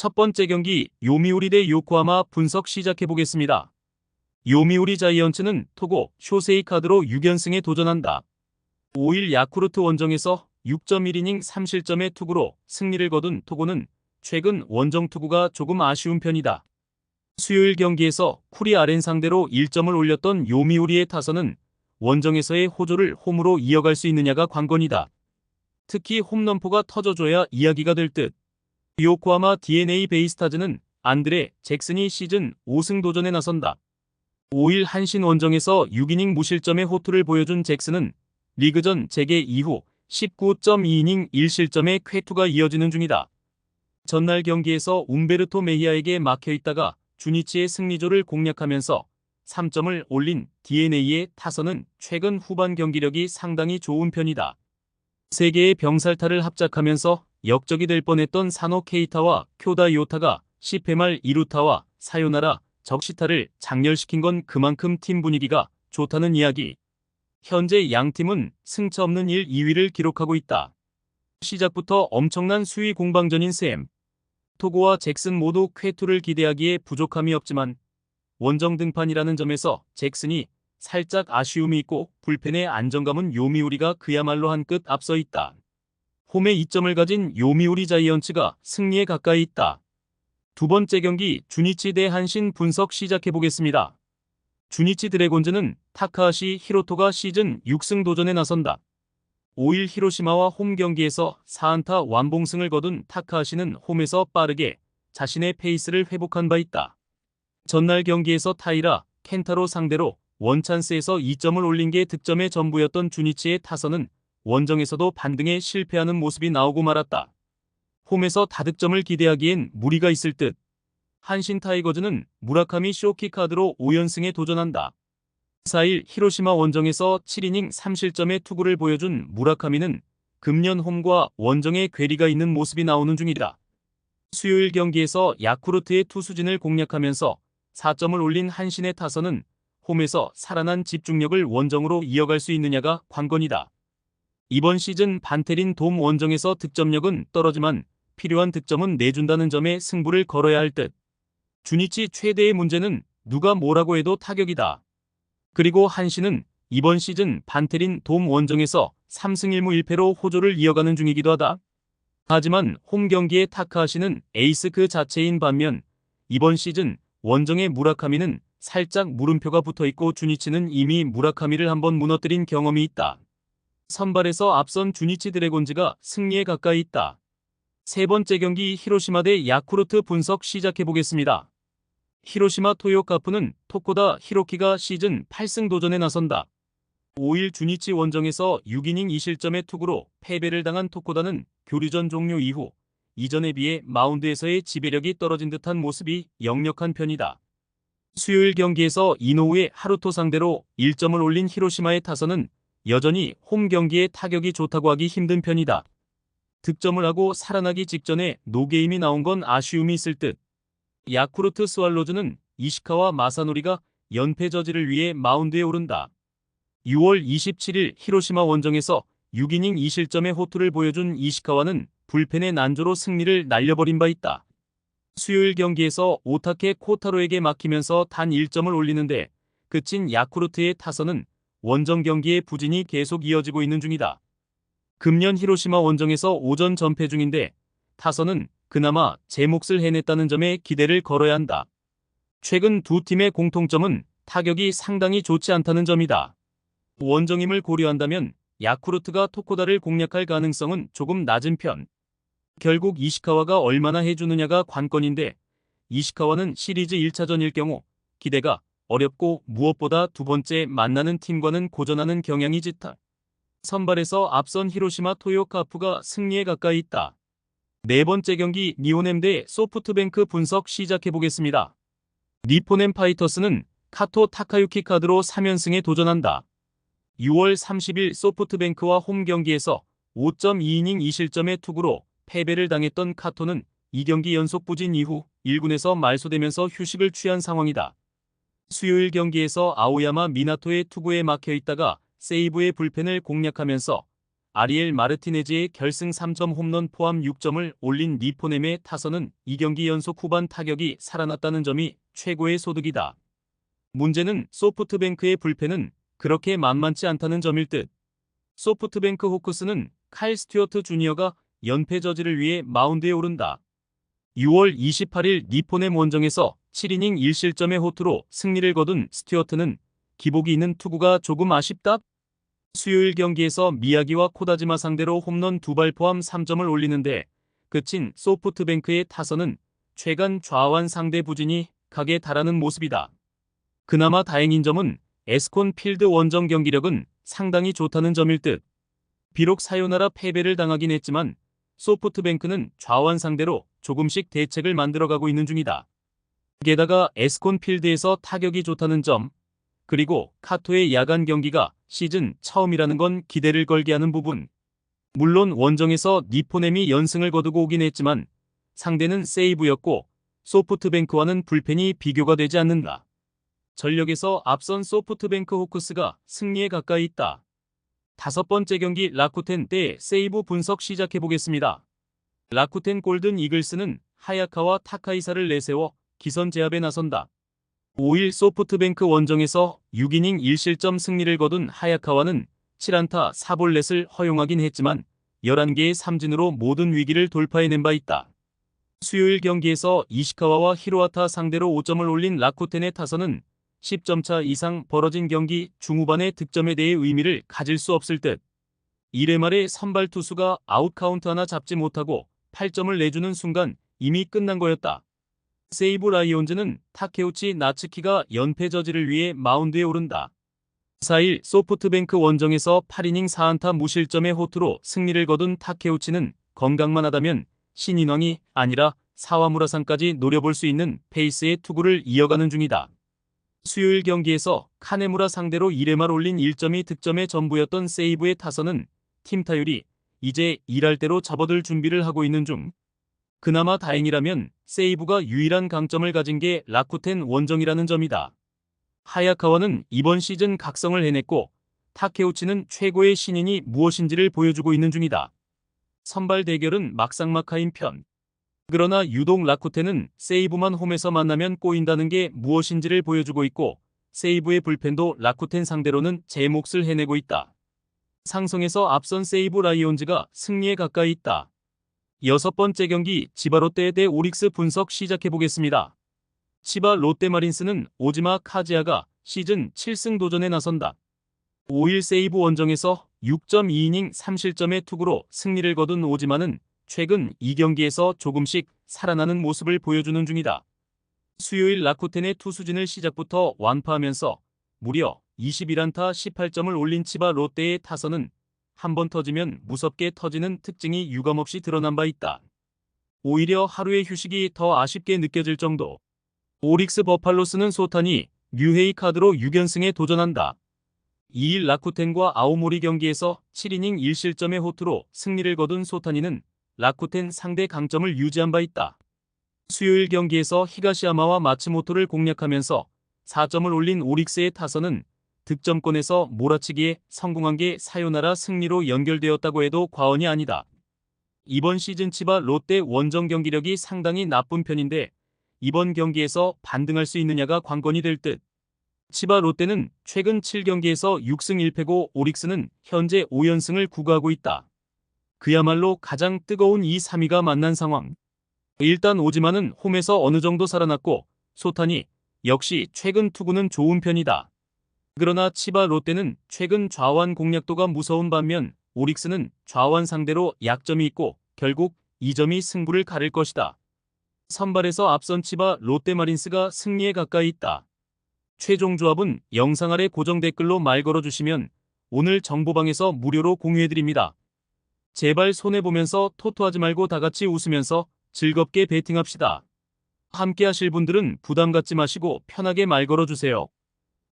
첫 번째 경기 요미우리 대 요코하마 분석 시작해 보겠습니다. 요미우리 자이언츠는 토고 쇼세이 카드로 6연승에 도전한다. 5일 야쿠르트 원정에서 6.1이닝 3실점의 투구로 승리를 거둔 토고는 최근 원정 투구가 조금 아쉬운 편이다. 수요일 경기에서 쿠리아렌 상대로 1점을 올렸던 요미우리의 타선은 원정에서의 호조를 홈으로 이어갈 수 있느냐가 관건이다. 특히 홈런포가 터져줘야 이야기가 될 듯. 요코하마 DNA 베이스타즈는 안드레 잭슨이 시즌 5승 도전에 나선다. 5일 한신 원정에서 6이닝 무실점의 호투를 보여준 잭슨은 리그전 재개 이후 19.2이닝 1실점의 쾌투가 이어지는 중이다. 전날 경기에서 움베르토 메히아에게 막혀있다가 주니치의 승리조를 공략하면서 3점을 올린 DNA의 타선은 최근 후반 경기력이 상당히 좋은 편이다. 세 개의 병살타를 합작하면서 역적이 될 뻔했던 사노 케이타와 쿄다 요타가 10회 말 2루타와 사요나라 적시타를 장렬시킨 건 그만큼 팀 분위기가 좋다는 이야기. 현재 양팀은 승차 없는 1, 2위를 기록하고 있다. 시작부터 엄청난 수위 공방전인 셈. 토고와 잭슨 모두 쾌투를 기대하기에 부족함이 없지만 원정 등판이라는 점에서 잭슨이 살짝 아쉬움이 있고 불펜의 안정감은 요미우리가 그야말로 한 끗 앞서 있다. 홈에 2점을 가진 요미우리 자이언츠가 승리에 가까이 있다. 두 번째 경기 주니치 대 한신 분석 시작해 보겠습니다. 주니치 드래곤즈는 타카하시 히로토가 시즌 6승 도전에 나선다. 5일 히로시마와 홈 경기에서 4안타 완봉승을 거둔 타카하시는 홈에서 빠르게 자신의 페이스를 회복한 바 있다. 전날 경기에서 타이라 켄타로 상대로 원찬스에서 2점을 올린 게 득점의 전부였던 주니치의 타선은 원정에서도 반등에 실패하는 모습이 나오고 말았다. 홈에서 다득점을 기대하기엔 무리가 있을 듯. 한신 타이거즈는 무라카미 쇼키 카드로 5연승에 도전한다. 4일 히로시마 원정에서 7이닝 3실점의 투구를 보여준 무라카미는 금년 홈과 원정에 괴리가 있는 모습이 나오는 중이다. 수요일 경기에서 야쿠르트의 투수진을 공략하면서 4점을 올린 한신의 타선은 홈에서 살아난 집중력을 원정으로 이어갈 수 있느냐가 관건이다. 이번 시즌 반테린 돔 원정에서 득점력은 떨어지만 필요한 득점은 내준다는 점에 승부를 걸어야 할 듯. 주니치 최대의 문제는 누가 뭐라고 해도 타격이다. 그리고 한신은 이번 시즌 반테린 돔 원정에서 3승 1무 1패로 호조를 이어가는 중이기도 하다. 하지만 홈 경기의 타카하시는 에이스 그 자체인 반면 이번 시즌 원정의 무라카미는 살짝 물음표가 붙어있고 주니치는 이미 무라카미를 한번 무너뜨린 경험이 있다. 선발에서 앞선 주니치 드래곤즈가 승리에 가까이 있다. 세 번째 경기 히로시마 대 야쿠르트 분석 시작해 보겠습니다. 히로시마 토요카프는 토코다 히로키가 시즌 8승 도전에 나선다. 5일 주니치 원정에서 6이닝 2실점의 투구로 패배를 당한 토코다는 교류전 종료 이후 이전에 비해 마운드에서의 지배력이 떨어진 듯한 모습이 역력한 편이다. 수요일 경기에서 이노우의 하루토 상대로 1점을 올린 히로시마의 타선은 여전히 홈 경기에 타격이 좋다고 하기 힘든 편이다. 득점을 하고 살아나기 직전에 노게임이 나온 건 아쉬움이 있을 듯. 야쿠르트 스왈로즈는 이시카와 마사노리가 연패 저지를 위해 마운드에 오른다. 6월 27일 히로시마 원정에서 6이닝 2실점의 호투를 보여준 이시카와는 불펜의 난조로 승리를 날려버린 바 있다. 수요일 경기에서 오타케 코타로에게 막히면서 단 1점을 올리는데 그친 야쿠르트의 타선은 원정 경기의 부진이 계속 이어지고 있는 중이다. 금년 히로시마 원정에서 오전 전패 중인데 타선은 그나마 제 몫을 해냈다는 점에 기대를 걸어야 한다. 최근 두 팀의 공통점은 타격이 상당히 좋지 않다는 점이다. 원정임을 고려한다면 야쿠르트가 토코다를 공략할 가능성은 조금 낮은 편. 결국 이시카와가 얼마나 해주느냐가 관건인데 이시카와는 시리즈 1차전일 경우 기대가 어렵고 무엇보다 두 번째 만나는 팀과는 고전하는 경향이 짙다. 선발에서 앞선 히로시마 토요카프가 승리에 가까이 있다. 네 번째 경기 니온엠 대 소프트뱅크 분석 시작해 보겠습니다. 니폰엠 파이터스는 카토 타카유키 카드로 3연승에 도전한다. 6월 30일 소프트뱅크와 홈 경기에서 5.2이닝 2실점의 투구로 패배를 당했던 카토는 2경기 연속 부진 이후 1군에서 말소되면서 휴식을 취한 상황이다. 수요일 경기에서 아오야마 미나토의 투구에 막혀 있다가 세이브의 불펜을 공략하면서 아리엘 마르티네즈의 결승 3점 홈런 포함 6점을 올린 니포넴의 타선은 2경기 연속 후반 타격이 살아났다는 점이 최고의 소득이다. 문제는 소프트뱅크의 불펜은 그렇게 만만치 않다는 점일 듯. 소프트뱅크 호크스는 칼 스튜어트 주니어가 연패 저지를 위해 마운드에 오른다. 6월 28일 니포넴 원정에서 7이닝 1실점의 호투로 승리를 거둔 스튜어트는 기복이 있는 투구가 조금 아쉽다. 수요일 경기에서 미야기와 코다지마 상대로 홈런 2발 포함 3점을 올리는데 그친 소프트뱅크의 타선은 최근 좌완 상대 부진이 각에 달하는 모습이다. 그나마 다행인 점은 에스콘 필드 원정 경기력은 상당히 좋다는 점일 듯. 비록 사요나라 패배를 당하긴 했지만 소프트뱅크는 좌완 상대로 조금씩 대책을 만들어가고 있는 중이다. 게다가 에스콘 필드에서 타격이 좋다는 점, 그리고 카토의 야간 경기가 시즌 처음이라는 건 기대를 걸게 하는 부분. 물론 원정에서 니포넴이 연승을 거두고 오긴 했지만 상대는 세이브였고 소프트뱅크와는 불펜이 비교가 되지 않는다. 전력에서 앞선 소프트뱅크 호크스가 승리에 가까이 있다. 5번째 경기 라쿠텐 대 세이브 분석 시작해보겠습니다. 라쿠텐 골든 이글스는 하야카와 타카이사를 내세워 기선 제압에 나선다. 5일 소프트뱅크 원정에서 6이닝 1실점 승리를 거둔 하야카와는 7안타 4볼넷을 허용하긴 했지만 11개의 삼진으로 모든 위기를 돌파해낸 바 있다. 수요일 경기에서 이시카와와 히로아타 상대로 5점을 올린 라쿠텐의 타선은 10점 차 이상 벌어진 경기 중후반의 득점에 대해 의미를 가질 수 없을 듯. 1회 말에 선발 투수가 아웃카운트 하나 잡지 못하고 8점을 내주는 순간 이미 끝난 거였다. 세이브 라이온즈는 타케우치 나츠키가 연패 저지를 위해 마운드에 오른다. 4일 소프트뱅크 원정에서 8이닝 4안타 무실점의 호투로 승리를 거둔 타케우치는 건강만 하다면 신인왕이 아니라 사와무라상까지 노려볼 수 있는 페이스의 투구를 이어가는 중이다. 수요일 경기에서 카네무라 상대로 1회 말 올린 1점이 득점의 전부였던 세이브의 타선은 팀 타율이 이제 일할 대로 접어들 준비를 하고 있는 중. 그나마 다행이라면 세이브가 유일한 강점을 가진 게 라쿠텐 원정이라는 점이다. 하야카와는 이번 시즌 각성을 해냈고 타케우치는 최고의 신인이 무엇인지를 보여주고 있는 중이다. 선발 대결은 막상막하인 편. 그러나 유독 라쿠텐은 세이브만 홈에서 만나면 꼬인다는 게 무엇인지를 보여주고 있고 세이브의 불펜도 라쿠텐 상대로는 제 몫을 해내고 있다. 상성에서 앞선 세이브 라이온즈가 승리에 가까이 있다. 6번째 경기 치바 롯데 대 오릭스 분석 시작해보겠습니다. 치바 롯데 마린스는 오지마 카지아가 시즌 7승 도전에 나선다. 5일 세이브 원정에서 6.2이닝 3실점의 투구로 승리를 거둔 오지마는 최근 2경기에서 조금씩 살아나는 모습을 보여주는 중이다. 수요일 라쿠텐의 투수진을 시작부터 완파하면서 무려 21안타 18점을 올린 치바 롯데의 타선은 한번 터지면 무섭게 터지는 특징이 유감없이 드러난 바 있다. 오히려 하루의 휴식이 더 아쉽게 느껴질 정도. 오릭스 버팔로스는 소탄이 뉴헤이 카드로 6연승에 도전한다. 2일 라쿠텐과 아오모리 경기에서 7이닝 1실점의 호투로 승리를 거둔 소타니는 라쿠텐 상대 강점을 유지한 바 있다. 수요일 경기에서 히가시야마와 마츠모토를 공략하면서 4점을 올린 오릭스의 타선은 득점권에서 몰아치기에 성공한 게 사요나라 승리로 연결되었다고 해도 과언이 아니다. 이번 시즌 치바 롯데 원정 경기력이 상당히 나쁜 편인데 이번 경기에서 반등할 수 있느냐가 관건이 될 듯. 치바 롯데는 최근 7경기에서 6승 1패고 오릭스는 현재 5연승을 구가하고 있다. 그야말로 가장 뜨거운 이 3위가 만난 상황. 일단 오지마는 홈에서 어느 정도 살아났고 소탄이 역시 최근 투구는 좋은 편이다. 그러나 치바 롯데는 최근 좌완 공략도가 무서운 반면 오릭스는 좌완 상대로 약점이 있고 결국 이 점이 승부를 가릴 것이다. 선발에서 앞선 치바 롯데 마린스가 승리에 가까이 있다. 최종 조합은 영상 아래 고정 댓글로 말 걸어주시면 오늘 정보방에서 무료로 공유해드립니다. 제발 손해보면서 토토하지 말고 다같이 웃으면서 즐겁게 베팅합시다. 함께 하실 분들은 부담 갖지 마시고 편하게 말 걸어주세요.